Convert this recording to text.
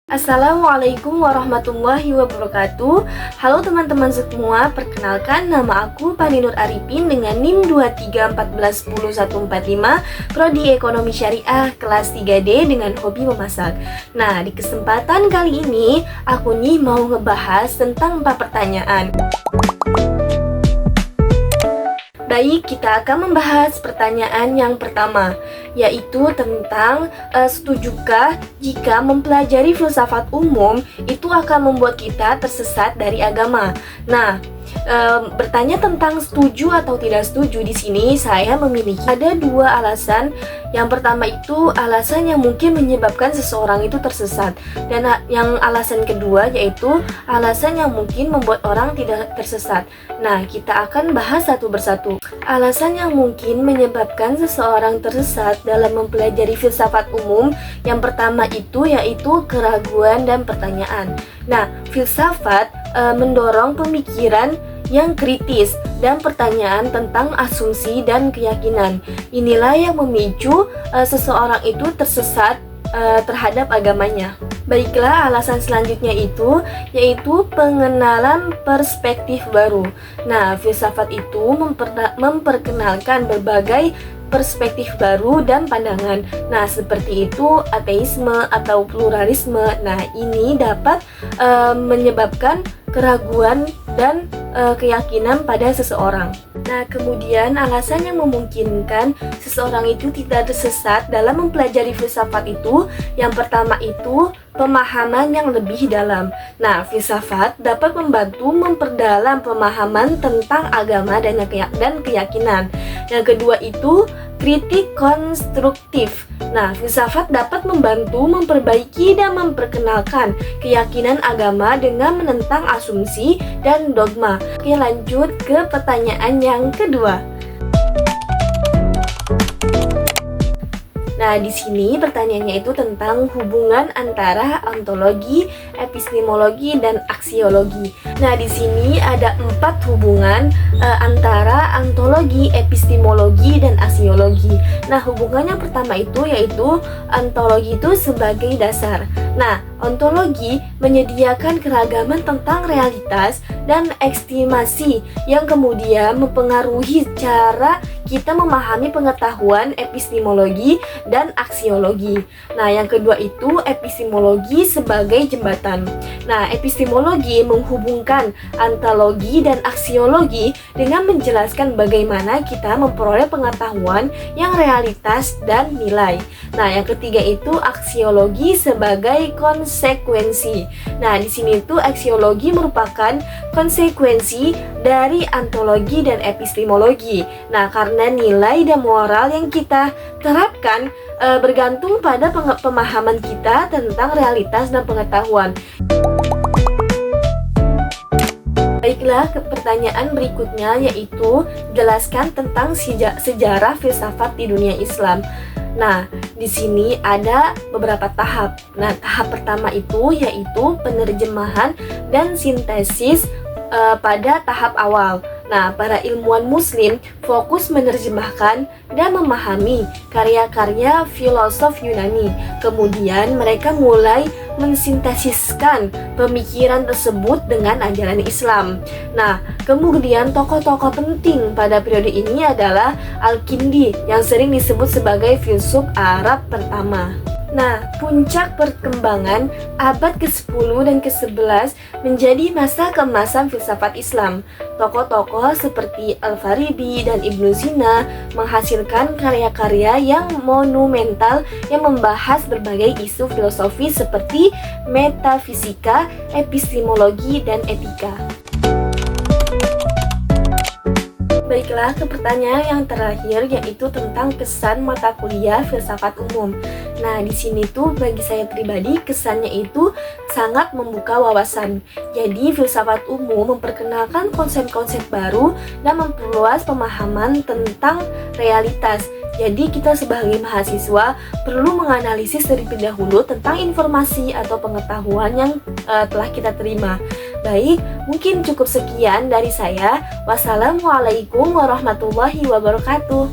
Assalamualaikum warahmatullahi wabarakatuh. Halo teman-teman semua, perkenalkan nama aku Pani Nur Arifin dengan NIM 23141015, Prodi Ekonomi Syariah kelas 3D dengan hobi memasak. Nah, di kesempatan kali ini aku mau ngebahas tentang 4 pertanyaan. Baik, kita akan membahas pertanyaan yang pertama, yaitu tentang setujukah jika mempelajari filsafat umum itu akan membuat kita tersesat dari agama. Nah, bertanya tentang setuju atau tidak setuju di sini saya memiliki ada 2 alasan. Yang pertama itu alasan yang mungkin menyebabkan seseorang itu tersesat, dan yang alasan kedua yaitu alasan yang mungkin membuat orang tidak tersesat. Nah, kita akan bahas satu persatu. Alasan yang mungkin menyebabkan seseorang tersesat dalam mempelajari filsafat umum, yang pertama itu yaitu keraguan dan pertanyaan. Nah, filsafat mendorong pemikiran yang kritis dan pertanyaan tentang asumsi dan keyakinan. Inilah yang memicu seseorang itu tersesat terhadap agamanya. Baiklah, alasan selanjutnya itu yaitu pengenalan perspektif baru. Nah, filsafat itu memperkenalkan berbagai perspektif baru dan pandangan. Nah, seperti itu ateisme atau pluralisme. Nah, ini dapat menyebabkan keraguan dan keyakinan pada seseorang. Nah, kemudian alasan yang memungkinkan seseorang itu tidak tersesat dalam mempelajari filsafat itu, yang pertama itu pemahaman yang lebih dalam. Nah, filsafat dapat membantu memperdalam pemahaman tentang agama dan keyakinan. Yang kedua itu kritik konstruktif. Nah, filsafat dapat membantu memperbaiki dan memperkenalkan keyakinan agama dengan menentang asumsi dan dogma. Oke, lanjut ke pertanyaan yang kedua. Nah, di sini pertanyaannya itu tentang hubungan antara ontologi, epistemologi, dan aksiologi. Nah, di sini ada 4 hubungan antara ontologi, epistemologi, dan aksiologi. Nah, hubungan yang pertama itu yaitu ontologi itu sebagai dasar. Nah, ontologi menyediakan keragaman tentang realitas dan estimasi yang kemudian mempengaruhi cara kita memahami pengetahuan epistemologi dan aksiologi. Nah, yang kedua itu epistemologi sebagai jembatan. Nah, epistemologi menghubungkan ontologi dan aksiologi dengan menjelaskan bagaimana kita memperoleh pengetahuan yang realitas dan nilai. Nah, yang ketiga itu aksiologi sebagai konsekuensi. Nah, di sini itu aksiologi merupakan konsekuensi dari ontologi dan epistemologi. Nah, karena nilai dan moral yang kita terapkan bergantung pada pemahaman kita tentang realitas dan pengetahuan. Baiklah, ke pertanyaan berikutnya yaitu jelaskan tentang sejarah filsafat di dunia Islam. Nah, di sini ada beberapa tahap. Nah, tahap pertama itu yaitu penerjemahan dan sintesis pada tahap awal. Nah, para ilmuwan muslim fokus menerjemahkan dan memahami karya-karya filosof Yunani. Kemudian mereka mulai mensintesiskan pemikiran tersebut dengan ajaran Islam. Nah, kemudian tokoh-tokoh penting pada periode ini adalah Al-Kindi yang sering disebut sebagai filsuf Arab pertama. Nah, puncak perkembangan abad ke-10 dan ke-11 menjadi masa keemasan filsafat Islam. Tokoh-tokoh seperti Al-Farabi dan Ibnu Sina menghasilkan karya-karya yang monumental yang membahas berbagai isu filosofi seperti metafisika, epistemologi, dan etika. Baiklah, ke pertanyaan yang terakhir yaitu tentang kesan mata kuliah filsafat umum. Nah, di sini tuh bagi saya pribadi kesannya itu sangat membuka wawasan. Jadi, filsafat umum memperkenalkan konsep-konsep baru dan memperluas pemahaman tentang realitas. Jadi, kita sebagai mahasiswa perlu menganalisis terlebih dahulu tentang informasi atau pengetahuan yang telah kita terima. Baik, mungkin cukup sekian dari saya. Wassalamualaikum warahmatullahi wabarakatuh.